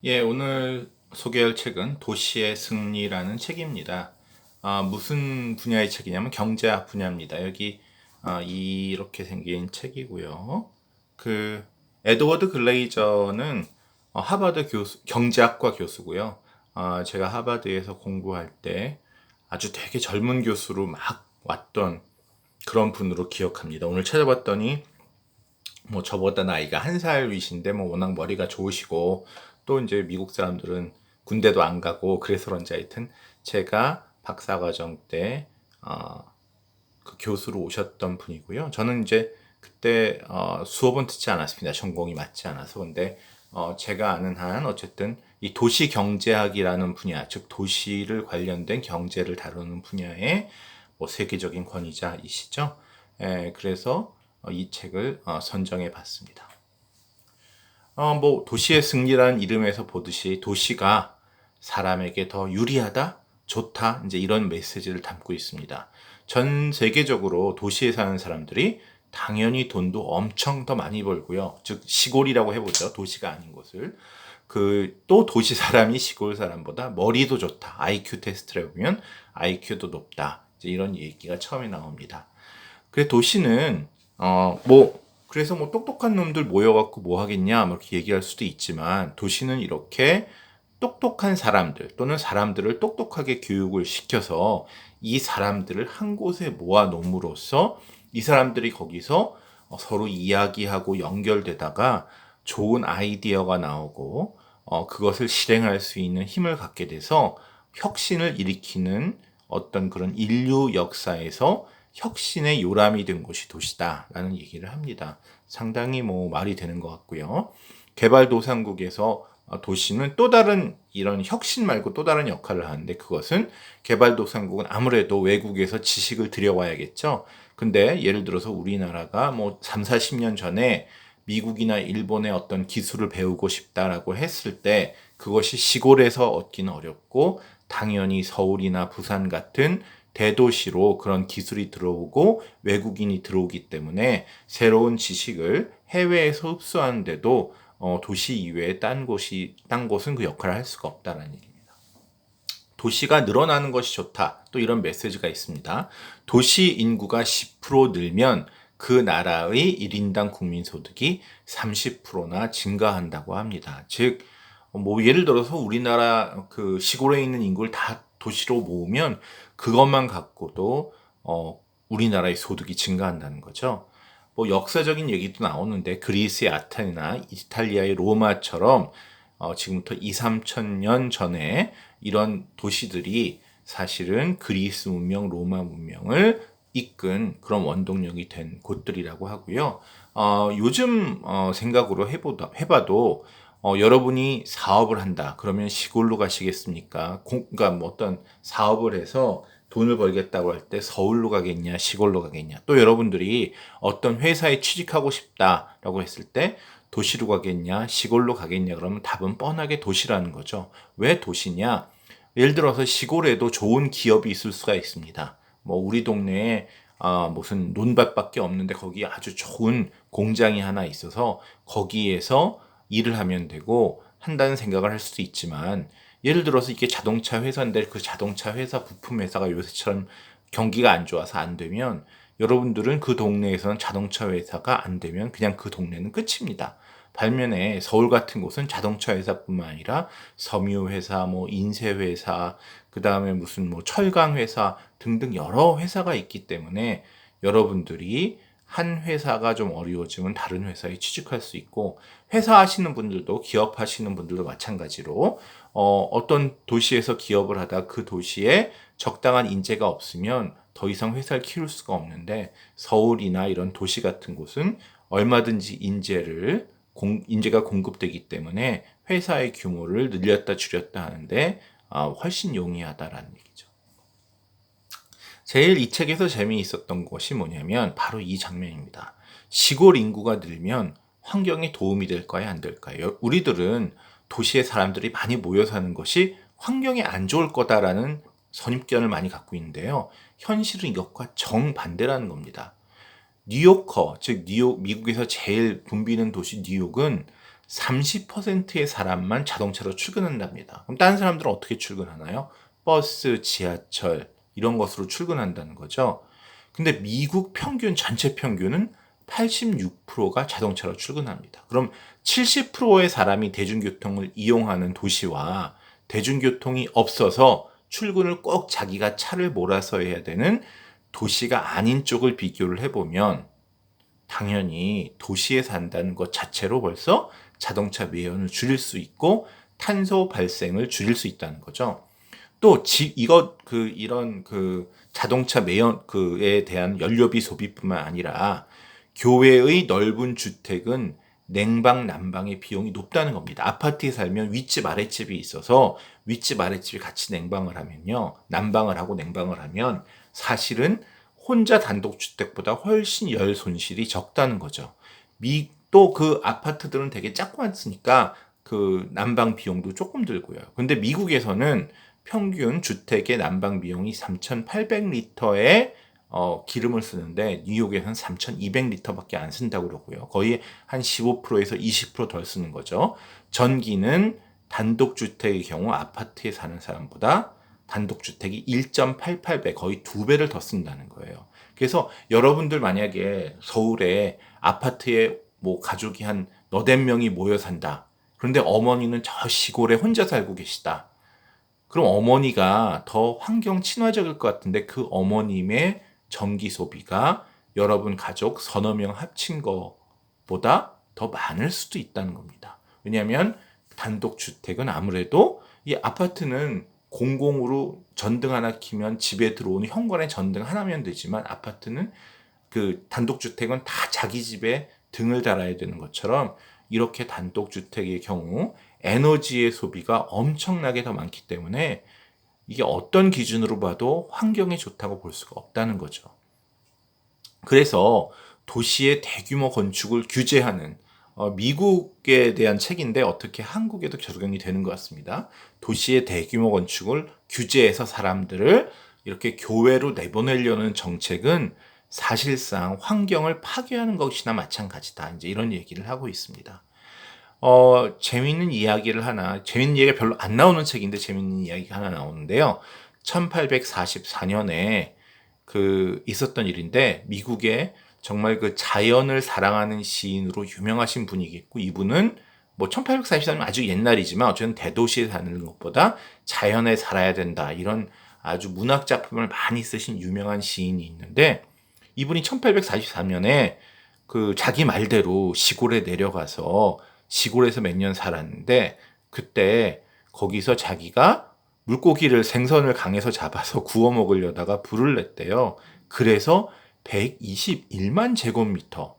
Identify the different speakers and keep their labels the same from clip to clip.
Speaker 1: 오늘 소개할 책은 도시의 승리라는 책입니다. 무슨 분야의 책이냐면 경제학 분야입니다. 여기 이렇게 생긴 책이고요. 에드워드 글레이저는 하버드 경제학과 교수고요. 제가 하버드에서 공부할 때 아주 되게 젊은 교수로 막 왔던 그런 분으로 기억합니다. 오늘 찾아봤더니 뭐 저보다 나이가 한 살 위신데 뭐 워낙 머리가 좋으시고 또 이제 미국 사람들은 군대도 안 가고 그래서 그런지 하여튼 제가 박사과정 때 그 교수로 오셨던 분이고요. 저는 이제 그때 수업은 듣지 않았습니다. 전공이 맞지 않아서. 근데 제가 아는 한 어쨌든 이 도시 경제학이라는 분야, 즉 도시를 관련된 경제를 다루는 분야의 뭐 세계적인 권위자이시죠. 그래서 이 책을 선정해 봤습니다. 뭐 도시의 승리라는 이름에서 보듯이 도시가 사람에게 더 유리하다, 좋다, 이제 이런 메시지를 담고 있습니다. 전 세계적으로 도시에 사는 사람들이 당연히 돈도 엄청 더 많이 벌고요. 즉 시골이라고 해보죠. 도시가 아닌 곳을. 또 도시 사람이 시골 사람보다 머리도 좋다. IQ 테스트를 해보면 IQ도 높다. 이제 이런 얘기가 처음에 나옵니다. 그래 도시는 그래서 뭐 똑똑한 놈들 모여갖고 뭐 하겠냐 뭐 이렇게 얘기할 수도 있지만 도시는 이렇게 똑똑한 사람들 또는 사람들을 똑똑하게 교육을 시켜서 이 사람들을 한 곳에 모아 놓음으로써 이 사람들이 거기서 서로 이야기하고 연결되다가 좋은 아이디어가 나오고 그것을 실행할 수 있는 힘을 갖게 돼서 혁신을 일으키는 어떤 그런 인류 역사에서 혁신의 요람이 된 곳이 도시다라는 얘기를 합니다. 상당히 뭐 말이 되는 것 같고요. 개발도상국에서 도시는 또 다른 이런 혁신 말고 또 다른 역할을 하는데 그것은 개발도상국은 아무래도 외국에서 지식을 들여와야겠죠. 근데 예를 들어서 우리나라가 뭐 3, 40년 전에 미국이나 일본의 어떤 기술을 배우고 싶다라고 했을 때 그것이 시골에서 얻기는 어렵고 당연히 서울이나 부산 같은 대도시로 그런 기술이 들어오고 외국인이 들어오기 때문에 새로운 지식을 해외에서 흡수하는데도 도시 이외에 딴 곳은 그 역할을 할 수가 없다라는 얘기입니다. 도시가 늘어나는 것이 좋다. 또 이런 메시지가 있습니다. 도시 인구가 10% 늘면 그 나라의 1인당 국민소득이 30%나 증가한다고 합니다. 즉, 뭐 예를 들어서 우리나라 그 시골에 있는 인구를 다 도시로 모으면 그것만 갖고도 우리나라의 소득이 증가한다는 거죠. 뭐 역사적인 얘기도 나오는데 그리스의 아테네나 이탈리아의 로마처럼 지금부터 2, 3천 년 전에 이런 도시들이 사실은 그리스 문명, 로마 문명을 이끈 그런 원동력이 된 곳들이라고 하고요. 요즘 생각으로 해봐도 여러분이 사업을 한다. 그러면 시골로 가시겠습니까? 그러니까 뭐 어떤 사업을 해서 돈을 벌겠다고 할 때 서울로 가겠냐, 시골로 가겠냐. 또 여러분들이 어떤 회사에 취직하고 싶다라고 했을 때 도시로 가겠냐, 시골로 가겠냐. 그러면 답은 뻔하게 도시라는 거죠. 왜 도시냐? 예를 들어서 시골에도 좋은 기업이 있을 수가 있습니다. 뭐 우리 동네에 무슨 논밭밖에 없는데 거기 아주 좋은 공장이 하나 있어서 거기에서 일을 하면 되고 한다는 생각을 할 수도 있지만 예를 들어서 이게 자동차 회사인데 그 자동차 회사 부품 회사가 요새처럼 경기가 안 좋아서 안 되면 여러분들은 그 동네에서는 자동차 회사가 안 되면 그냥 그 동네는 끝입니다. 반면에 서울 같은 곳은 자동차 회사뿐만 아니라 섬유 회사, 뭐 인쇄 회사, 그 다음에 무슨 뭐 철강 회사 등등 여러 회사가 있기 때문에 여러분들이 한 회사가 좀 어려워지면 다른 회사에 취직할 수 있고 회사 하시는 분들도 기업 하시는 분들도 마찬가지로 어떤 도시에서 기업을 하다 그 도시에 적당한 인재가 없으면 더 이상 회사를 키울 수가 없는데 서울이나 이런 도시 같은 곳은 얼마든지 인재가 공급되기 때문에 회사의 규모를 늘렸다 줄였다 하는데 훨씬 용이하다라는 얘기죠. 제일 이 책에서 재미있었던 것이 뭐냐면 바로 이 장면입니다. 시골 인구가 늘면 환경에 도움이 될까요, 안 될까요? 우리들은 도시에 사람들이 많이 모여 사는 것이 환경에 안 좋을 거다라는 선입견을 많이 갖고 있는데요. 현실은 이것과 정반대라는 겁니다. 뉴요커, 즉 미국에서 제일 붐비는 도시 뉴욕은 30%의 사람만 자동차로 출근한답니다. 그럼 다른 사람들은 어떻게 출근하나요? 버스, 지하철 이런 것으로 출근한다는 거죠. 근데 미국 평균 전체 평균은 86%가 자동차로 출근합니다. 그럼 70%의 사람이 대중교통을 이용하는 도시와 대중교통이 없어서 출근을 꼭 자기가 차를 몰아서 해야 되는 도시가 아닌 쪽을 비교를 해보면 당연히 도시에 산다는 것 자체로 벌써 자동차 매연을 줄일 수 있고 탄소 발생을 줄일 수 있다는 거죠. 또 이런 자동차 매연 그에 대한 연료비 소비뿐만 아니라 교외의 넓은 주택은 냉방 난방의 비용이 높다는 겁니다. 아파트에 살면 윗집 아랫집이 있어서 윗집 아랫집이 같이 냉방을 하면요, 난방을 하고 냉방을 하면 사실은 혼자 단독 주택보다 훨씬 열 손실이 적다는 거죠. 또 그 아파트들은 되게 작고많으니까 그 난방 비용도 조금 들고요. 근데 미국에서는 평균 주택의 난방 비용이 3,800리터의 기름을 쓰는데 뉴욕에서는 3,200리터밖에 안 쓴다고 그러고요. 거의 한 15%에서 20%덜 쓰는 거죠. 전기는 단독주택의 경우 아파트에 사는 사람보다 단독주택이 1.88배, 거의 2배를 더 쓴다는 거예요. 그래서 여러분들 만약에 서울에 아파트에 뭐 가족이 한 너댓 명이 모여 산다. 그런데 어머니는 저 시골에 혼자 살고 계시다. 그럼 어머니가 더 환경 친화적일 것 같은데 그 어머님의 전기 소비가 여러분 가족 서너 명 합친 것보다 더 많을 수도 있다는 겁니다. 왜냐하면 단독주택은 아무래도 이 아파트는 공공으로 전등 하나 켜면 집에 들어오는 현관에 전등 하나면 되지만 아파트는 그 단독주택은 다 자기 집에 등을 달아야 되는 것처럼 이렇게 단독주택의 경우 에너지의 소비가 엄청나게 더 많기 때문에 이게 어떤 기준으로 봐도 환경에 좋다고 볼 수가 없다는 거죠. 그래서 도시의 대규모 건축을 규제하는 미국에 대한 책인데 어떻게 한국에도 적용이 되는 것 같습니다. 도시의 대규모 건축을 규제해서 사람들을 이렇게 교외로 내보내려는 정책은 사실상 환경을 파괴하는 것이나 마찬가지다. 이제 이런 얘기를 하고 있습니다. 재밌는 얘기가 별로 안 나오는 책인데 재밌는 이야기가 하나 나오는데요. 1844년에 있었던 일인데, 미국에 정말 그 자연을 사랑하는 시인으로 유명하신 분이 있고, 이분은 뭐 1844년 아주 옛날이지만 어쨌든 대도시에 사는 것보다 자연에 살아야 된다. 이런 아주 문학 작품을 많이 쓰신 유명한 시인이 있는데, 이분이 1844년에 자기 말대로 시골에 내려가서 시골에서 몇 년 살았는데 그때 거기서 자기가 생선을 강에서 잡아서 구워 먹으려다가 불을 냈대요. 그래서 121만 제곱미터,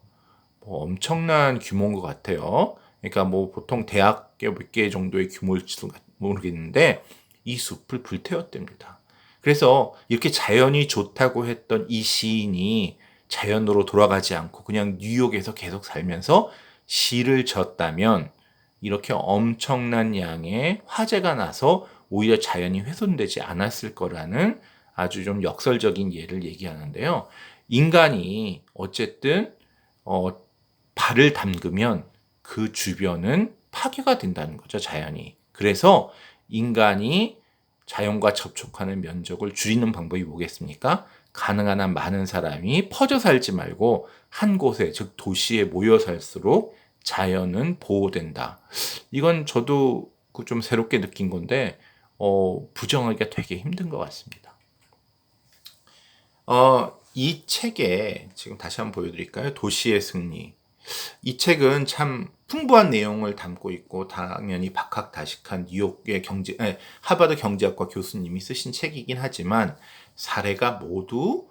Speaker 1: 뭐 엄청난 규모인 것 같아요. 그러니까 뭐 보통 대학교 몇 개 정도의 규모일지도 모르겠는데 이 숲을 불태웠답니다. 그래서 이렇게 자연이 좋다고 했던 이 시인이 자연으로 돌아가지 않고 그냥 뉴욕에서 계속 살면서 시를 졌다면 이렇게 엄청난 양의 화재가 나서 오히려 자연이 훼손되지 않았을 거라는 아주 좀 역설적인 예를 얘기하는데요. 인간이 어쨌든 발을 담그면 그 주변은 파괴가 된다는 거죠, 자연이. 그래서 인간이 자연과 접촉하는 면적을 줄이는 방법이 뭐겠습니까? 가능한 한 많은 사람이 퍼져 살지 말고 한 곳에, 즉 도시에 모여 살수록 자연은 보호된다. 이건 저도 좀 새롭게 느낀 건데 부정하기가 되게 힘든 것 같습니다. 이 책에 지금 다시 한번 보여드릴까요? 도시의 승리. 이 책은 참 풍부한 내용을 담고 있고 당연히 박학다식한 뉴욕의 하버드 경제학과 교수님이 쓰신 책이긴 하지만 사례가 모두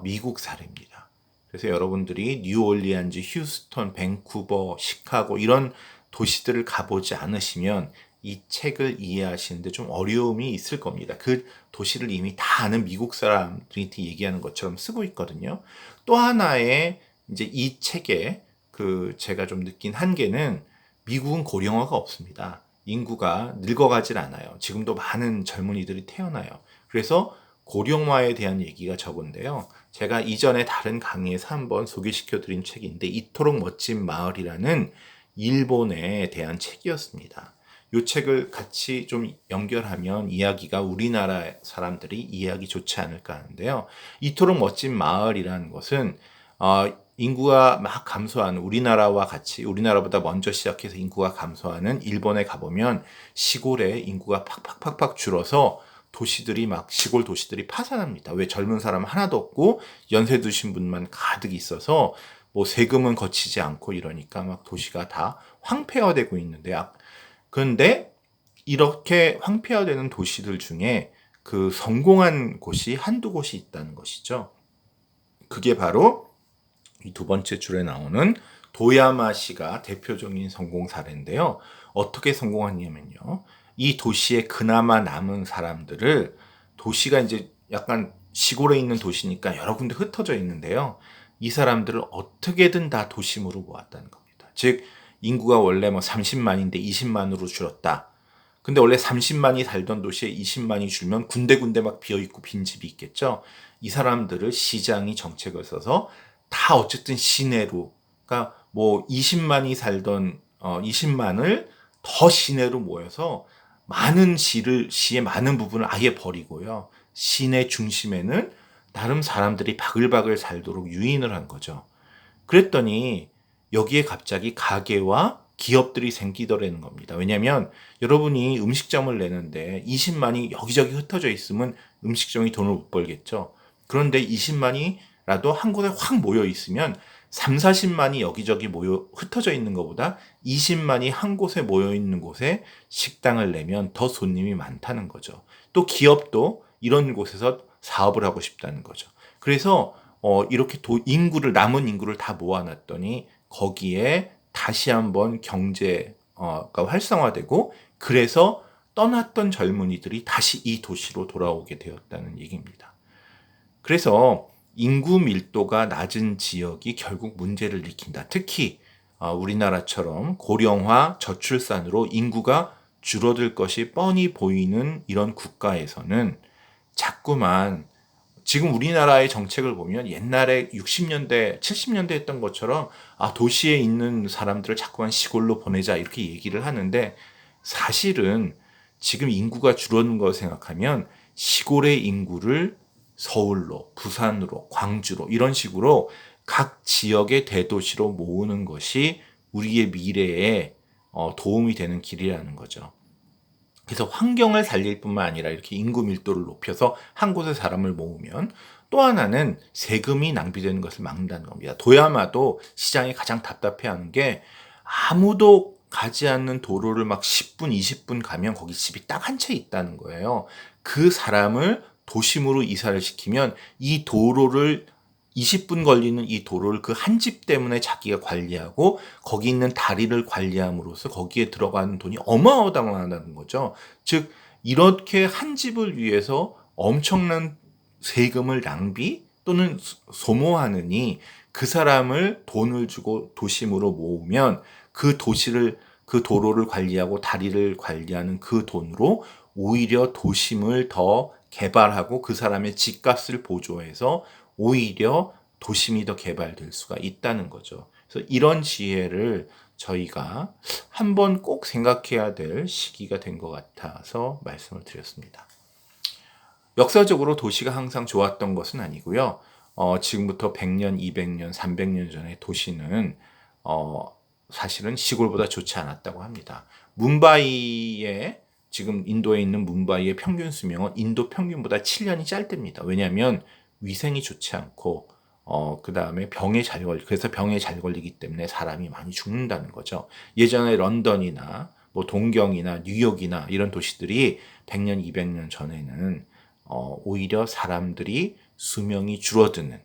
Speaker 1: 미국 사례입니다. 그래서 여러분들이 뉴올리안즈, 휴스턴, 밴쿠버, 시카고 이런 도시들을 가보지 않으시면 이 책을 이해하시는데 좀 어려움이 있을 겁니다. 그 도시를 이미 다 아는 미국 사람들이 얘기하는 것처럼 쓰고 있거든요. 또 하나의 이제 이 책에 제가 좀 느낀 한계는 미국은 고령화가 없습니다. 인구가 늙어가질 않아요. 지금도 많은 젊은이들이 태어나요. 그래서 고령화에 대한 얘기가 적은데요. 제가 이전에 다른 강의에서 한번 소개시켜 드린 책인데 이토록 멋진 마을이라는 일본에 대한 책이었습니다. 이 책을 같이 좀 연결하면 이야기가 우리나라 사람들이 이해하기 좋지 않을까 하는데요. 이토록 멋진 마을이라는 것은 인구가 막 감소하는 우리나라와 같이 우리나라보다 먼저 시작해서 인구가 감소하는 일본에 가보면 시골에 인구가 팍팍팍팍 줄어서 도시들이 막 시골 도시들이 파산합니다. 왜 젊은 사람 하나도 없고 연세 드신 분만 가득 있어서 뭐 세금은 거치지 않고 이러니까 막 도시가 다 황폐화되고 있는데 그런데 이렇게 황폐화되는 도시들 중에 그 성공한 곳이 한두 곳이 있다는 것이죠. 그게 바로 이 두 번째 줄에 나오는 도야마시가 대표적인 성공 사례인데요. 어떻게 성공했냐면요. 이 도시에 그나마 남은 사람들을 도시가 이제 약간 시골에 있는 도시니까 여러 군데 흩어져 있는데요. 이 사람들을 어떻게든 다 도심으로 모았다는 겁니다. 즉 인구가 원래 뭐 30만인데 20만으로 줄었다. 근데 원래 30만이 살던 도시에 20만이 줄면 군데군데 막 비어있고 빈집이 있겠죠. 이 사람들을 시장이 정책을 써서 다 어쨌든 시내로, 그러니까 뭐 20만이 살던 20만을 더 시내로 모여서 많은 시의 많은 부분을 아예 버리고요. 시내 중심에는 나름 사람들이 바글바글 살도록 유인을 한 거죠. 그랬더니 여기에 갑자기 가게와 기업들이 생기더라는 겁니다. 왜냐하면 여러분이 음식점을 내는데 20만이 여기저기 흩어져 있으면 음식점이 돈을 못 벌겠죠. 그런데 20만이라도 한 곳에 확 모여 있으면 3, 40만이 여기저기 모여 흩어져 있는 것보다 20만이 한 곳에 모여 있는 곳에 식당을 내면 더 손님이 많다는 거죠. 또 기업도 이런 곳에서 사업을 하고 싶다는 거죠. 그래서 이렇게 남은 인구를 다 모아놨더니 거기에 다시 한번 경제가 활성화되고 그래서 떠났던 젊은이들이 다시 이 도시로 돌아오게 되었다는 얘기입니다. 그래서 인구 밀도가 낮은 지역이 결국 문제를 일으킨다. 특히 우리나라처럼 고령화 저출산으로 인구가 줄어들 것이 뻔히 보이는 이런 국가에서는 자꾸만 지금 우리나라의 정책을 보면 옛날에 60년대, 70년대 했던 것처럼 도시에 있는 사람들을 자꾸만 시골로 보내자 이렇게 얘기를 하는데 사실은 지금 인구가 줄어드는 걸 생각하면 시골의 인구를 서울로, 부산으로, 광주로 이런 식으로 각 지역의 대도시로 모으는 것이 우리의 미래에 도움이 되는 길이라는 거죠. 그래서 환경을 살릴 뿐만 아니라 이렇게 인구 밀도를 높여서 한 곳에 사람을 모으면 또 하나는 세금이 낭비되는 것을 막는다는 겁니다. 도야마도 시장이 가장 답답해하는 게 아무도 가지 않는 도로를 막 10분, 20분 가면 거기 집이 딱 한 채 있다는 거예요. 그 사람을 도심으로 이사를 시키면 이 도로를 20분 걸리는 이 도로를 그 한 집 때문에 자기가 관리하고 거기 있는 다리를 관리함으로써 거기에 들어가는 돈이 어마어마하다는 거죠. 즉 이렇게 한 집을 위해서 엄청난 세금을 낭비 또는 소모하느니 그 사람을 돈을 주고 도심으로 모으면 그 도로를 관리하고 다리를 관리하는 그 돈으로 오히려 도심을 더 개발하고 그 사람의 집값을 보조해서 오히려 도심이 더 개발될 수가 있다는 거죠. 그래서 이런 지혜를 저희가 한번 꼭 생각해야 될 시기가 된 것 같아서 말씀을 드렸습니다. 역사적으로 도시가 항상 좋았던 것은 아니고요. 지금부터 100년, 200년, 300년 전에 도시는 사실은 시골보다 좋지 않았다고 합니다. 문바이에 지금 인도에 있는 문바이의 평균 수명은 인도 평균보다 7년이 짧답니다. 왜냐하면 위생이 좋지 않고 그다음에 그래서 병에 잘 걸리기 때문에 사람이 많이 죽는다는 거죠. 예전에 런던이나 뭐 동경이나 뉴욕이나 이런 도시들이 100년, 200년 전에는 오히려 사람들이 수명이 줄어드는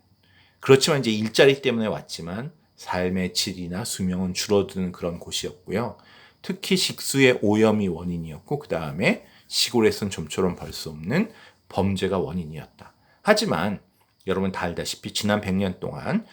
Speaker 1: 그렇지만 이제 일자리 때문에 왔지만 삶의 질이나 수명은 줄어드는 그런 곳이었고요. 특히 식수의 오염이 원인이었고 그 다음에 시골에선 좀처럼 벌 수 없는 범죄가 원인이었다. 하지만 여러분 다 알다시피 지난 100년 동안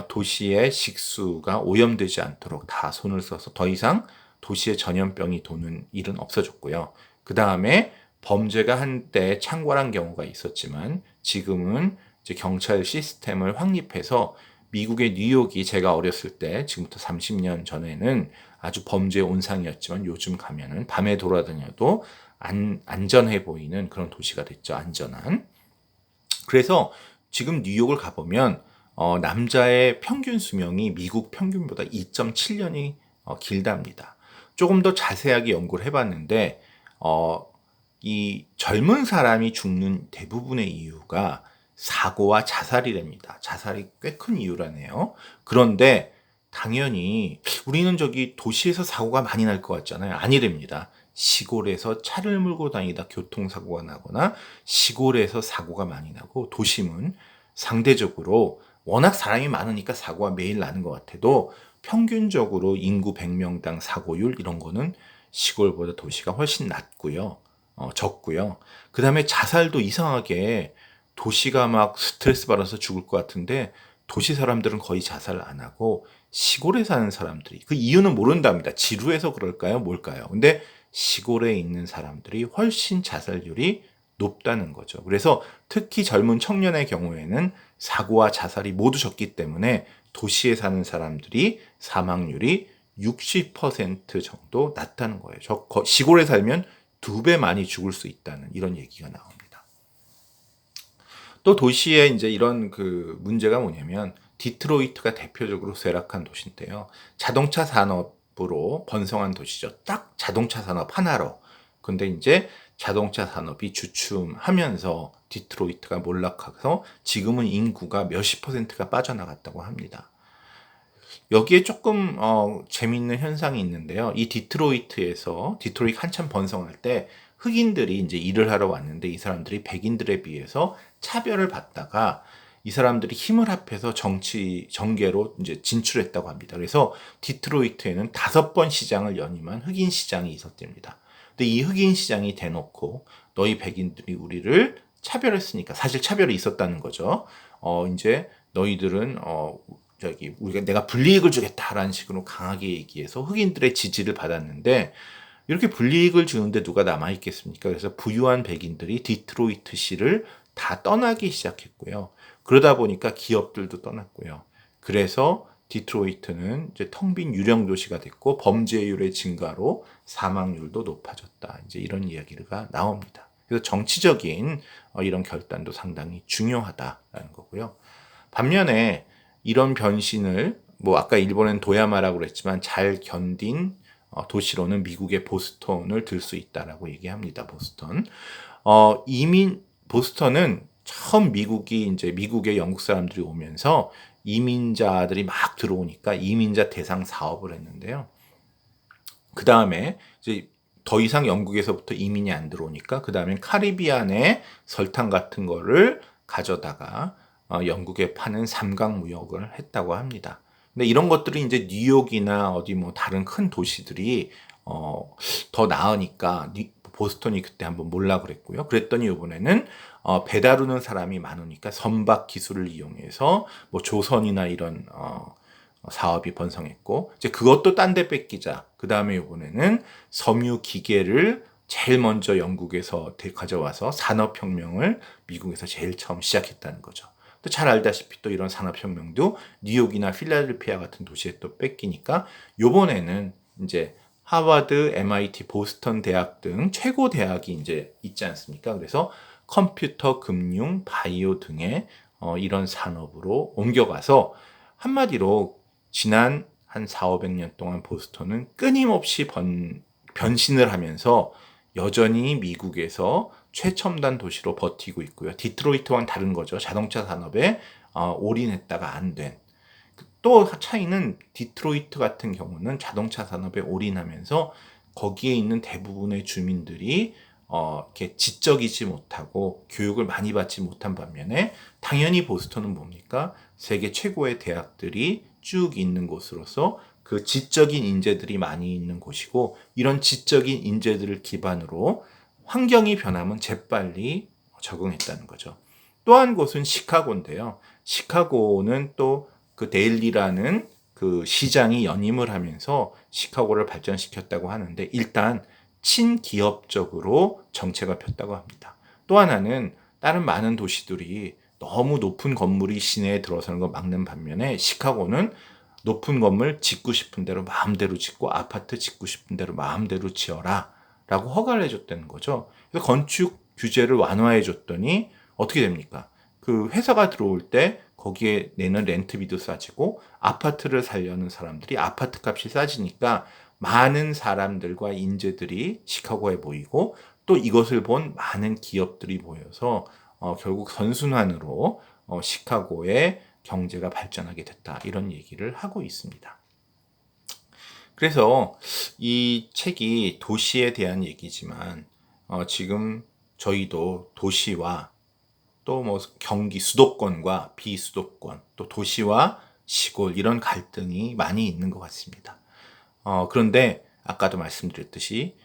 Speaker 1: 도시의 식수가 오염되지 않도록 다 손을 써서 더 이상 도시에 전염병이 도는 일은 없어졌고요. 그 다음에 범죄가 한때 창궐한 경우가 있었지만 지금은 이제 경찰 시스템을 확립해서 미국의 뉴욕이 제가 어렸을 때 지금부터 30년 전에는 아주 범죄의 온상이었지만 요즘 가면은 밤에 돌아다녀도 안전해 보이는 그런 도시가 됐죠. 안전한. 그래서 지금 뉴욕을 가보면 남자의 평균 수명이 미국 평균보다 2.7년이 길답니다. 조금 더 자세하게 연구를 해봤는데 이 젊은 사람이 죽는 대부분의 이유가 사고와 자살이랍니다. 자살이 꽤 큰 이유라네요. 그런데 당연히 우리는 저기 도시에서 사고가 많이 날 것 같잖아요. 아니랍니다. 시골에서 차를 몰고 다니다 교통사고가 나거나 시골에서 사고가 많이 나고, 도심은 상대적으로 워낙 사람이 많으니까 사고가 매일 나는 것 같아도 평균적으로 인구 100명당 사고율 이런 거는 시골보다 도시가 훨씬 낮고요. 적고요. 그 다음에 자살도 이상하게 도시가 막 스트레스 받아서 죽을 것 같은데 도시 사람들은 거의 자살 안 하고 시골에 사는 사람들이, 그 이유는 모른답니다. 지루해서 그럴까요? 뭘까요? 근데 시골에 있는 사람들이 훨씬 자살률이 높다는 거죠. 그래서 특히 젊은 청년의 경우에는 사고와 자살이 모두 적기 때문에 도시에 사는 사람들이 사망률이 60% 정도 낮다는 거예요. 시골에 살면 2배 많이 죽을 수 있다는 이런 얘기가 나옵니다. 또 도시에 이제 이런 그 문제가 뭐냐면, 디트로이트가 대표적으로 쇠락한 도시인데요. 자동차 산업으로 번성한 도시죠. 딱 자동차 산업 하나로. 근데 이제 자동차 산업이 주춤하면서 디트로이트가 몰락해서 지금은 인구가 몇십 %가 빠져나갔다고 합니다. 여기에 조금 재미있는 현상이 있는데요. 이 디트로이트 한참 번성할 때 흑인들이 이제 일을 하러 왔는데 이 사람들이 백인들에 비해서 차별을 받다가 이 사람들이 힘을 합해서 정계로 이제 진출했다고 합니다. 그래서 디트로이트에는 5번 시장을 연임한 흑인 시장이 있었답니다. 근데 이 흑인 시장이 대놓고 너희 백인들이 우리를 차별했으니까, 사실 차별이 있었다는 거죠. 이제 너희들은 내가 불이익을 주겠다라는 식으로 강하게 얘기해서 흑인들의 지지를 받았는데, 이렇게 불이익을 주는데 누가 남아있겠습니까? 그래서 부유한 백인들이 디트로이트시를 다 떠나기 시작했고요. 그러다 보니까 기업들도 떠났고요. 그래서 디트로이트는 이제 텅 빈 유령 도시가 됐고 범죄율의 증가로 사망률도 높아졌다. 이제 이런 이야기가 나옵니다. 그래서 정치적인 이런 결단도 상당히 중요하다라는 거고요. 반면에 이런 변신을 아까 일본은 도야마라고 그랬지만 잘 견딘 도시로는 미국의 보스턴을 들 수 있다라고 얘기합니다. 보스턴은 처음 미국에 영국 사람들이 오면서 이민자들이 막 들어오니까 이민자 대상 사업을 했는데요. 그 다음에 이제 더 이상 영국에서부터 이민이 안 들어오니까 그 다음엔 카리비안의 설탕 같은 거를 가져다가 영국에 파는 삼각무역을 했다고 합니다. 근데 이런 것들이 이제 뉴욕이나 다른 큰 도시들이 더 나으니까 보스턴이 그때 한번 몰라 그랬고요. 그랬더니 이번에는 배 다루는 사람이 많으니까 선박 기술을 이용해서 조선이나 이런 사업이 번성했고, 이제 그것도 딴 데 뺏기자. 그 다음에 이번에는 섬유 기계를 제일 먼저 영국에서 가져와서 산업혁명을 미국에서 제일 처음 시작했다는 거죠. 또 잘 알다시피 또 이런 산업혁명도 뉴욕이나 필라델피아 같은 도시에 또 뺏기니까 요번에는 이제 하버드, MIT, 보스턴 대학 등 최고 대학이 이제 있지 않습니까? 그래서 컴퓨터, 금융, 바이오 등의 이런 산업으로 옮겨가서 한마디로 지난 한 400~500년 동안 보스턴은 끊임없이 변신을 하면서 여전히 미국에서 최첨단 도시로 버티고 있고요. 디트로이트와는 다른 거죠. 자동차 산업에 올인했다가 안 된. 또 차이는 디트로이트 같은 경우는 자동차 산업에 올인하면서 거기에 있는 대부분의 주민들이 이렇게 지적이지 못하고 교육을 많이 받지 못한 반면에, 당연히 보스턴은 뭡니까? 세계 최고의 대학들이 쭉 있는 곳으로서 그 지적인 인재들이 많이 있는 곳이고, 이런 지적인 인재들을 기반으로 환경이 변하면 재빨리 적응했다는 거죠. 또 한 곳은 시카고인데요. 시카고는 또 그 데일리라는 그 시장이 연임을 하면서 시카고를 발전시켰다고 하는데, 일단 친기업적으로 정책을 폈다고 합니다. 또 하나는 다른 많은 도시들이 너무 높은 건물이 시내에 들어서는 걸 막는 반면에 시카고는 높은 건물 짓고 싶은 대로 마음대로 짓고 아파트 짓고 싶은 대로 마음대로 지어라 라고 허가를 해줬다는 거죠. 그래서 건축 규제를 완화해 줬더니 어떻게 됩니까? 그 회사가 들어올 때 거기에 내는 렌트비도 싸지고 아파트를 살려는 사람들이 아파트 값이 싸지니까 많은 사람들과 인재들이 시카고에 모이고 또 이것을 본 많은 기업들이 모여서 결국 선순환으로 시카고의 경제가 발전하게 됐다. 이런 얘기를 하고 있습니다. 그래서 이 책이 도시에 대한 얘기지만 지금 저희도 도시와 또 뭐 경기 수도권과 비수도권 또 도시와 시골 이런 갈등이 많이 있는 것 같습니다. 그런데 아까도 말씀드렸듯이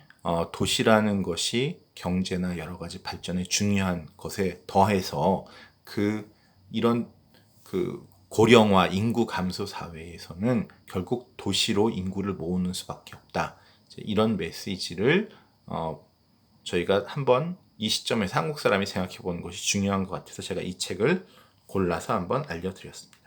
Speaker 1: 도시라는 것이 경제나 여러 가지 발전에 중요한 것에 더해서 이런 고령화 인구 감소 사회에서는 결국 도시로 인구를 모으는 수밖에 없다. 이런 메시지를 저희가 한번 이 시점에서 한국 사람이 생각해 보는 것이 중요한 것 같아서 제가 이 책을 골라서 한번 알려드렸습니다.